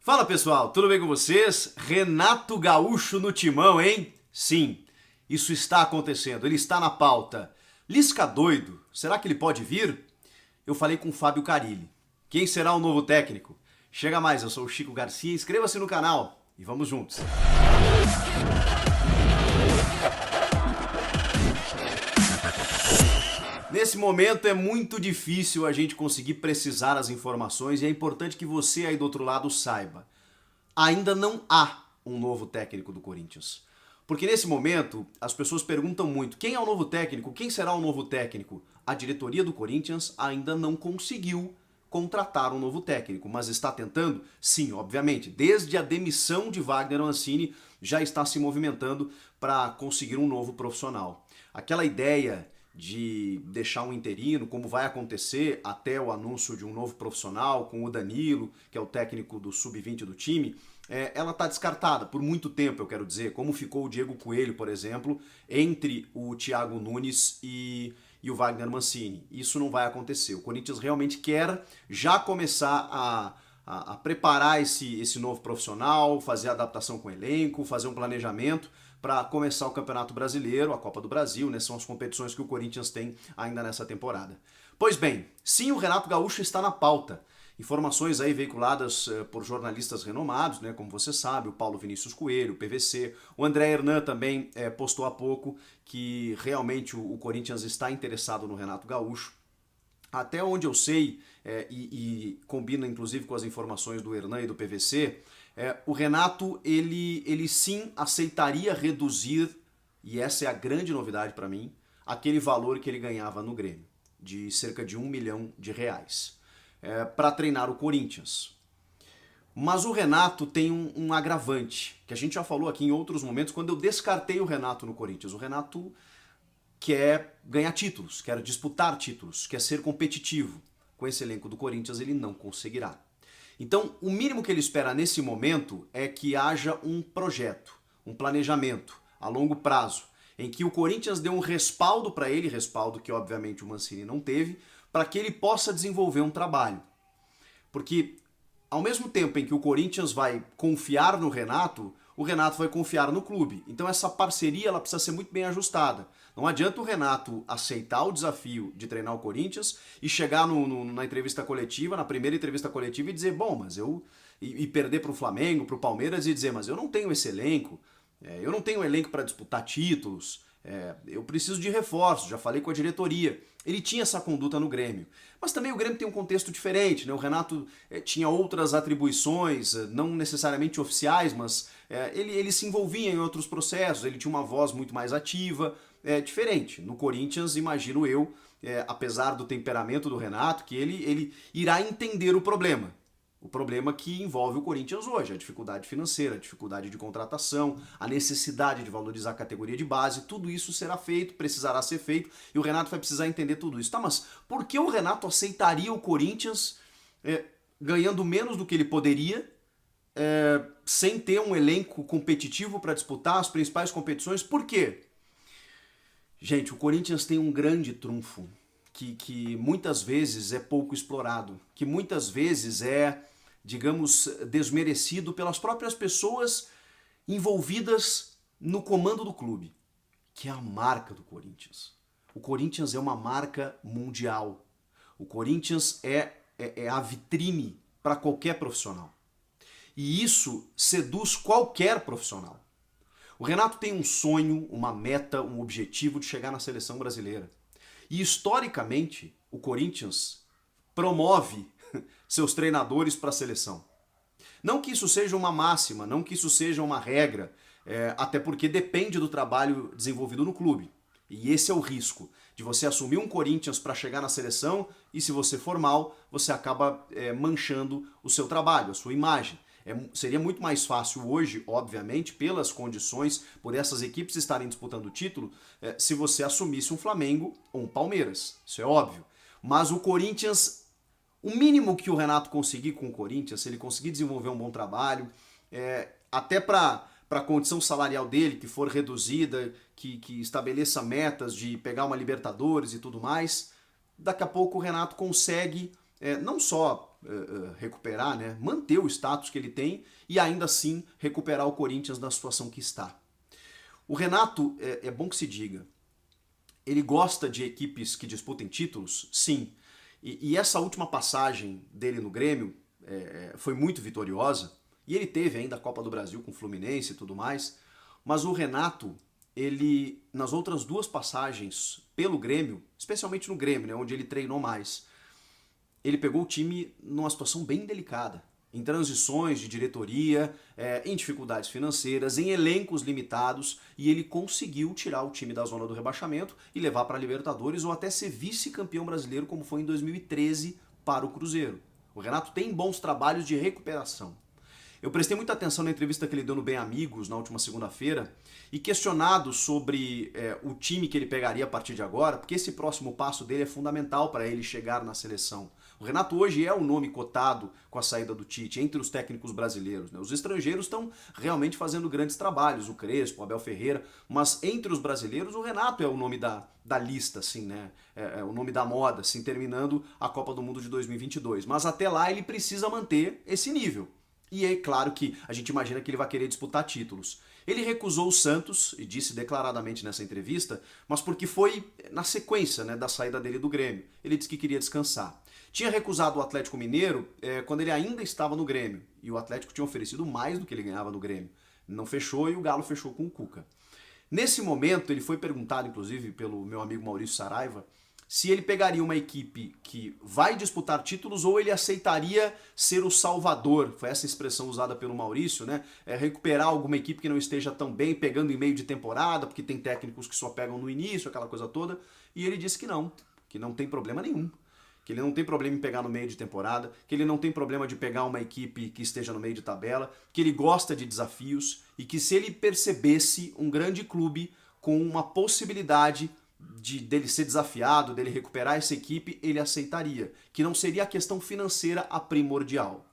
Fala pessoal, tudo bem com vocês? Renato Gaúcho no timão, hein? Sim, isso está acontecendo, ele está na pauta. Lisca doido, será que ele pode vir? Eu falei com o Fábio Carilli. Quem será o novo técnico? Chega mais, eu sou o Chico Garcia, inscreva-se no canal e vamos juntos. Nesse momento é muito difícil a gente conseguir precisar as informações e é importante que você aí do outro lado saiba. Ainda não há um novo técnico do Corinthians. Porque nesse momento as pessoas perguntam muito: quem é o novo técnico? Quem será o novo técnico? A diretoria do Corinthians ainda não conseguiu contratar um novo técnico, mas está tentando? Sim, obviamente. Desde a demissão de Wagner Mancini já está se movimentando para conseguir um novo profissional. Aquela ideia de deixar um interino, como vai acontecer até o anúncio de um novo profissional com o Danilo, que é o técnico do sub-20 do time, ela está descartada por muito tempo, eu quero dizer, como ficou o Diego Coelho, por exemplo, entre o Thiago Nunes e o Wagner Mancini. Isso não vai acontecer. O Corinthians realmente quer já começar a preparar esse novo profissional, fazer a adaptação com o elenco, fazer um planejamento para começar o Campeonato Brasileiro, a Copa do Brasil, né? São as competições que o Corinthians tem ainda nessa temporada. Pois bem, sim, o Renato Gaúcho está na pauta. Informações aí veiculadas por jornalistas renomados, né? Como você sabe, o Paulo Vinícius Coelho, o PVC, o André Hernan também postou há pouco que realmente o Corinthians está interessado no Renato Gaúcho. Até onde eu sei, e combina inclusive com as informações do Hernan e do PVC, o Renato, ele sim aceitaria reduzir, e essa é a grande novidade para mim, aquele valor que ele ganhava no Grêmio, de cerca de R$1 milhão, para treinar o Corinthians. Mas o Renato tem um agravante, que a gente já falou aqui em outros momentos, quando eu descartei o Renato no Corinthians. O Renato quer ganhar títulos, quer disputar títulos, quer ser competitivo. Com esse elenco do Corinthians ele não conseguirá. Então, o mínimo que ele espera nesse momento é que haja um projeto, um planejamento a longo prazo, em que o Corinthians dê um respaldo para ele, respaldo que obviamente o Mancini não teve, para que ele possa desenvolver um trabalho. Porque ao mesmo tempo em que o Corinthians vai confiar no Renato, o Renato vai confiar no clube. Então essa parceria ela precisa ser muito bem ajustada. Não adianta o Renato aceitar o desafio de treinar o Corinthians e chegar na entrevista coletiva, na primeira entrevista coletiva e dizer, bom, mas eu... E perder para o Flamengo, para o Palmeiras e dizer, mas eu não tenho esse elenco, eu não tenho elenco para disputar títulos, eu preciso de reforços, já falei com a diretoria. Ele tinha essa conduta no Grêmio. Mas também o Grêmio tem um contexto diferente, né? O Renato tinha outras atribuições, não necessariamente oficiais, mas ele se envolvia em outros processos, ele tinha uma voz muito mais ativa, diferente. No Corinthians, imagino eu, apesar do temperamento do Renato, que ele irá entender o problema. O problema que envolve o Corinthians hoje, a dificuldade financeira, a dificuldade de contratação, a necessidade de valorizar a categoria de base, tudo isso será feito, precisará ser feito, e o Renato vai precisar entender tudo isso. Tá, mas por que o Renato aceitaria o Corinthians ganhando menos do que ele poderia, sem ter um elenco competitivo para disputar as principais competições? Por quê? Gente, o Corinthians tem um grande trunfo, que muitas vezes é pouco explorado, que muitas vezes digamos, desmerecido pelas próprias pessoas envolvidas no comando do clube, que é a marca do Corinthians. O Corinthians é uma marca mundial. O Corinthians é a vitrine para qualquer profissional. E isso seduz qualquer profissional. O Renato tem um sonho, uma meta, um objetivo de chegar na seleção brasileira. E historicamente, o Corinthians promove seus treinadores para a seleção. Não que isso seja uma máxima, não que isso seja uma regra, até porque depende do trabalho desenvolvido no clube. E esse é o risco de você assumir um Corinthians para chegar na seleção e se você for mal, você acaba manchando o seu trabalho, a sua imagem. Seria muito mais fácil hoje, obviamente, pelas condições, por essas equipes estarem disputando o título, se você assumisse um Flamengo ou um Palmeiras. Isso é óbvio. Mas o Corinthians, o mínimo que o Renato conseguir com o Corinthians, se ele conseguir desenvolver um bom trabalho, até para a condição salarial dele, que for reduzida, que estabeleça metas de pegar uma Libertadores e tudo mais, daqui a pouco o Renato consegue não só recuperar, né, manter o status que ele tem e ainda assim recuperar o Corinthians na situação que está. O Renato, é bom que se diga, ele gosta de equipes que disputem títulos? Sim. E essa última passagem dele no Grêmio foi muito vitoriosa, e ele teve ainda a Copa do Brasil com o Fluminense e tudo mais, mas o Renato, ele, nas outras duas passagens pelo Grêmio, especialmente no Grêmio, né, onde ele treinou mais, ele pegou o time numa situação bem delicada, em transições de diretoria, em dificuldades financeiras, em elencos limitados, e ele conseguiu tirar o time da zona do rebaixamento e levar para a Libertadores ou até ser vice-campeão brasileiro, como foi em 2013 para o Cruzeiro. O Renato tem bons trabalhos de recuperação. Eu prestei muita atenção na entrevista que ele deu no Bem Amigos na última segunda-feira e questionado sobre o time que ele pegaria a partir de agora, porque esse próximo passo dele é fundamental para ele chegar na seleção. O Renato hoje é o nome cotado com a saída do Tite entre os técnicos brasileiros, né? Os estrangeiros estão realmente fazendo grandes trabalhos, o Crespo, o Abel Ferreira, mas entre os brasileiros o Renato é o nome da lista, assim, né? É o nome da moda, assim, terminando a Copa do Mundo de 2022. Mas até lá ele precisa manter esse nível. E é claro que a gente imagina que ele vai querer disputar títulos. Ele recusou o Santos, e disse declaradamente nessa entrevista, mas porque foi na sequência, né, da saída dele do Grêmio. Ele disse que queria descansar. Tinha recusado o Atlético Mineiro quando ele ainda estava no Grêmio. E o Atlético tinha oferecido mais do que ele ganhava no Grêmio. Não fechou e o Galo fechou com o Cuca. Nesse momento, ele foi perguntado, inclusive, pelo meu amigo Maurício Saraiva, se ele pegaria uma equipe que vai disputar títulos ou ele aceitaria ser o salvador. Foi essa expressão usada pelo Maurício, né? Recuperar alguma equipe que não esteja tão bem, pegando em meio de temporada, porque tem técnicos que só pegam no início, aquela coisa toda. E ele disse que não tem problema nenhum. Que ele não tem problema em pegar no meio de temporada, que ele não tem problema de pegar uma equipe que esteja no meio de tabela, que ele gosta de desafios e que se ele percebesse um grande clube com uma possibilidade dele ser desafiado, dele recuperar essa equipe, ele aceitaria. Que não seria a questão financeira a primordial.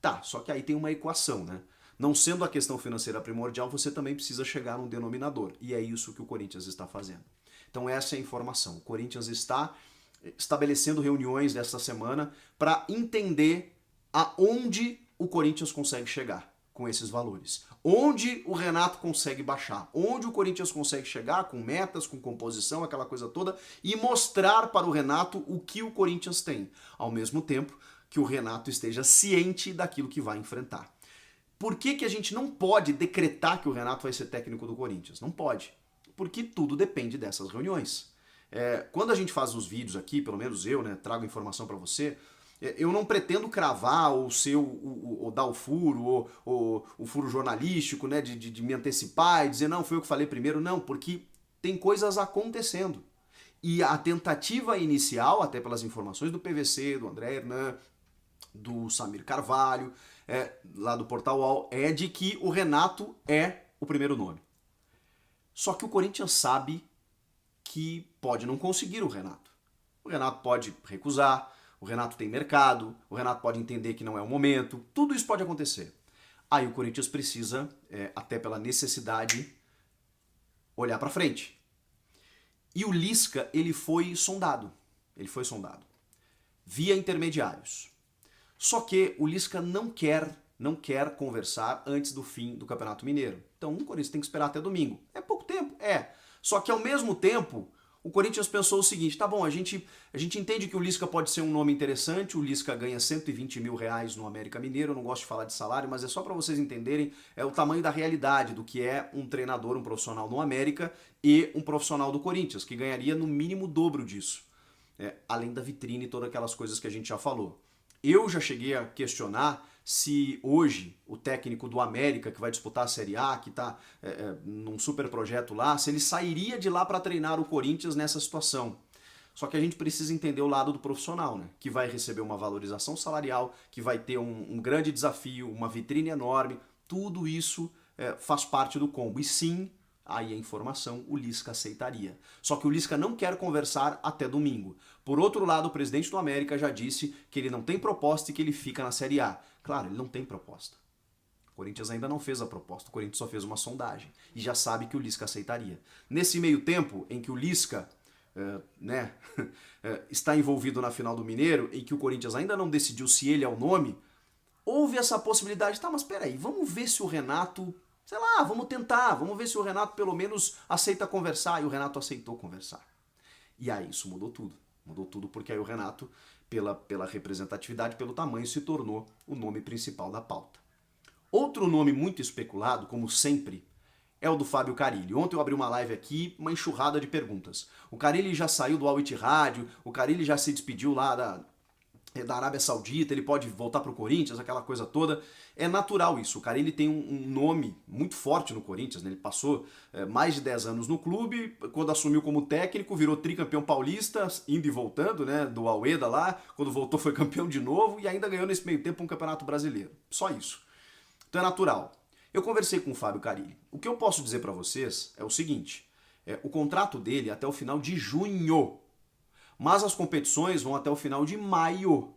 Tá, só que aí tem uma equação, né? Não sendo a questão financeira primordial, você também precisa chegar num denominador. E é isso que o Corinthians está fazendo. Então essa é a informação. O Corinthians está estabelecendo reuniões desta semana para entender aonde o Corinthians consegue chegar com esses valores. Onde o Renato consegue baixar, onde o Corinthians consegue chegar com metas, com composição, aquela coisa toda, e mostrar para o Renato o que o Corinthians tem, ao mesmo tempo que o Renato esteja ciente daquilo que vai enfrentar. Por que a gente não pode decretar que o Renato vai ser técnico do Corinthians? Não pode, porque tudo depende dessas reuniões. Quando a gente faz os vídeos aqui, pelo menos eu, né, trago informação para você, eu não pretendo cravar ou ser ou dar o furo, ou o furo jornalístico, né, de me antecipar e dizer, não, foi eu que falei primeiro. Não, porque tem coisas acontecendo. E a tentativa inicial, até pelas informações do PVC, do André Hernan, do Samir Carvalho, lá do Portal UOL, é de que o Renato é o primeiro nome. Só que o Corinthians sabe que pode não conseguir o Renato. O Renato pode recusar, o Renato tem mercado, o Renato pode entender que não é o momento, tudo isso pode acontecer. Aí o Corinthians precisa, até pela necessidade, olhar para frente. E o Lisca, ele foi sondado via intermediários. Só que o Lisca não quer conversar antes do fim do Campeonato Mineiro. Então o Corinthians tem que esperar até domingo. É pouco tempo? É. Só que ao mesmo tempo, o Corinthians pensou o seguinte, tá bom, a gente entende que o Lisca pode ser um nome interessante, o Lisca ganha 120 mil reais no América Mineiro, eu não gosto de falar de salário, mas é só para vocês entenderem o tamanho da realidade do que é um treinador, um profissional no América e um profissional do Corinthians, que ganharia no mínimo o dobro disso, além da vitrine e todas aquelas coisas que a gente já falou. Eu já cheguei a questionar se hoje o técnico do América, que vai disputar a Série A, que está num super projeto lá, se ele sairia de lá para treinar o Corinthians nessa situação. Só que a gente precisa entender o lado do profissional, né? Que vai receber uma valorização salarial, que vai ter um grande desafio, uma vitrine enorme. Tudo isso faz parte do combo. E sim, aí a informação, o Lisca aceitaria. Só que o Lisca não quer conversar até domingo. Por outro lado, o presidente do América já disse que ele não tem proposta e que ele fica na Série A. Claro, ele não tem proposta. O Corinthians ainda não fez a proposta, o Corinthians só fez uma sondagem. E já sabe que o Lisca aceitaria. Nesse meio tempo em que o Lisca né, está envolvido na final do Mineiro, em que o Corinthians ainda não decidiu se ele é o nome, houve essa possibilidade, tá, mas peraí, vamos ver se o Renato, sei lá, vamos tentar, vamos ver se o Renato pelo menos aceita conversar, e o Renato aceitou conversar. E aí isso mudou tudo porque aí o Renato, pela representatividade, pelo tamanho, se tornou o nome principal da pauta. Outro nome muito especulado, como sempre, é o do Fábio Carille. Ontem eu abri uma live aqui, uma enxurrada de perguntas. O Carille já saiu do Al Ittihad, o Carille já se despediu lá da Arábia Saudita, ele pode voltar para o Corinthians, aquela coisa toda. É natural isso. O Carille tem um nome muito forte no Corinthians, né? Ele passou mais de 10 anos no clube, quando assumiu como técnico, virou tricampeão paulista, indo e voltando, né? Do Almeida lá, quando voltou foi campeão de novo e ainda ganhou nesse meio tempo um campeonato brasileiro. Só isso. Então é natural. Eu conversei com o Fábio Carille. O que eu posso dizer para vocês é o seguinte, o contrato dele é até o final de junho. Mas as competições vão até o final de maio.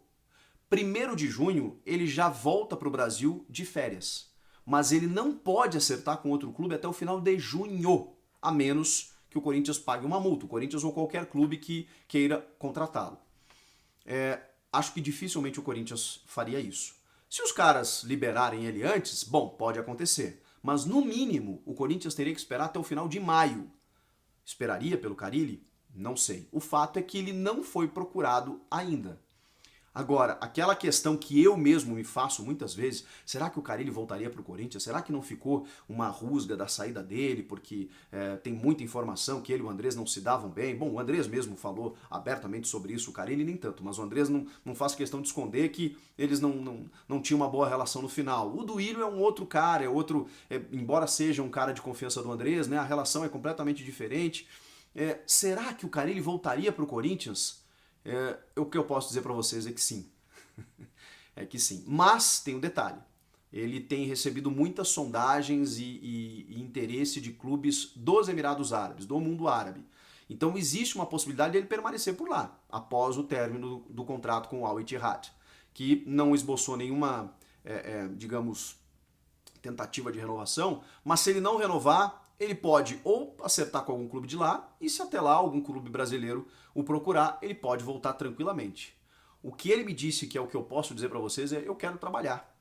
1º de junho, ele já volta para o Brasil de férias. Mas ele não pode acertar com outro clube até o final de junho, a menos que o Corinthians pague uma multa. O Corinthians ou qualquer clube que queira contratá-lo. Acho que dificilmente o Corinthians faria isso. Se os caras liberarem ele antes, bom, pode acontecer. Mas no mínimo, o Corinthians teria que esperar até o final de maio. Esperaria pelo Carille? Não sei. O fato é que ele não foi procurado ainda. Agora, aquela questão que eu mesmo me faço muitas vezes, será que o Carille voltaria para o Corinthians? Será que não ficou uma rusga da saída dele, porque tem muita informação que ele e o Andrés não se davam bem? Bom, o Andrés mesmo falou abertamente sobre isso, o Carille nem tanto, mas o Andrés não faz questão de esconder que eles não tinham uma boa relação no final. O Duílio é um outro cara, embora seja um cara de confiança do Andrés, né, a relação é completamente diferente. Será que o Carille voltaria para o Corinthians? O que eu posso dizer para vocês é que sim. É que sim. Mas tem um detalhe. Ele tem recebido muitas sondagens e interesse de clubes dos Emirados Árabes, do mundo árabe. Então existe uma possibilidade de ele permanecer por lá, após o término do contrato com o Al Ittihad, que não esboçou nenhuma, digamos, tentativa de renovação, mas se ele não renovar, ele pode ou acertar com algum clube de lá, e se até lá algum clube brasileiro o procurar, ele pode voltar tranquilamente. O que ele me disse, que é o que eu posso dizer para vocês, é eu quero trabalhar.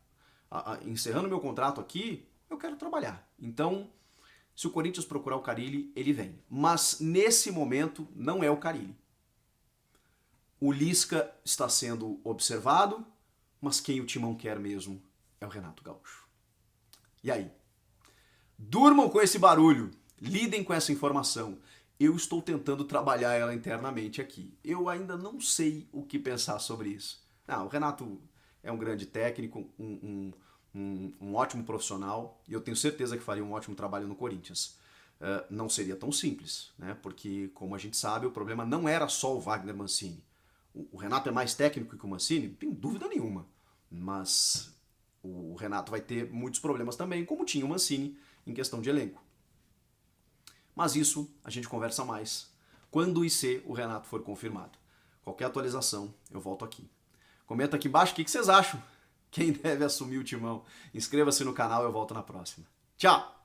Encerrando meu contrato aqui, eu quero trabalhar. Então, se o Corinthians procurar o Carille, ele vem. Mas nesse momento não é o Carille. O Lisca está sendo observado, mas quem o Timão quer mesmo é o Renato Gaúcho. E aí? Durmam com esse barulho, lidem com essa informação. Eu estou tentando trabalhar ela internamente aqui. Eu ainda não sei o que pensar sobre isso. O Renato é um grande técnico, um ótimo profissional, e eu tenho certeza que faria um ótimo trabalho no Corinthians. Não seria tão simples, né? Porque, como a gente sabe, o problema não era só o Wagner Mancini. O Renato é mais técnico que o Mancini? Não tenho dúvida nenhuma. Mas o Renato vai ter muitos problemas também, como tinha o Mancini, em questão de elenco. Mas isso a gente conversa mais quando e se o Renato for confirmado. Qualquer atualização, eu volto aqui. Comenta aqui embaixo o que vocês acham. Quem deve assumir o timão. Inscreva-se no canal, eu volto na próxima. Tchau!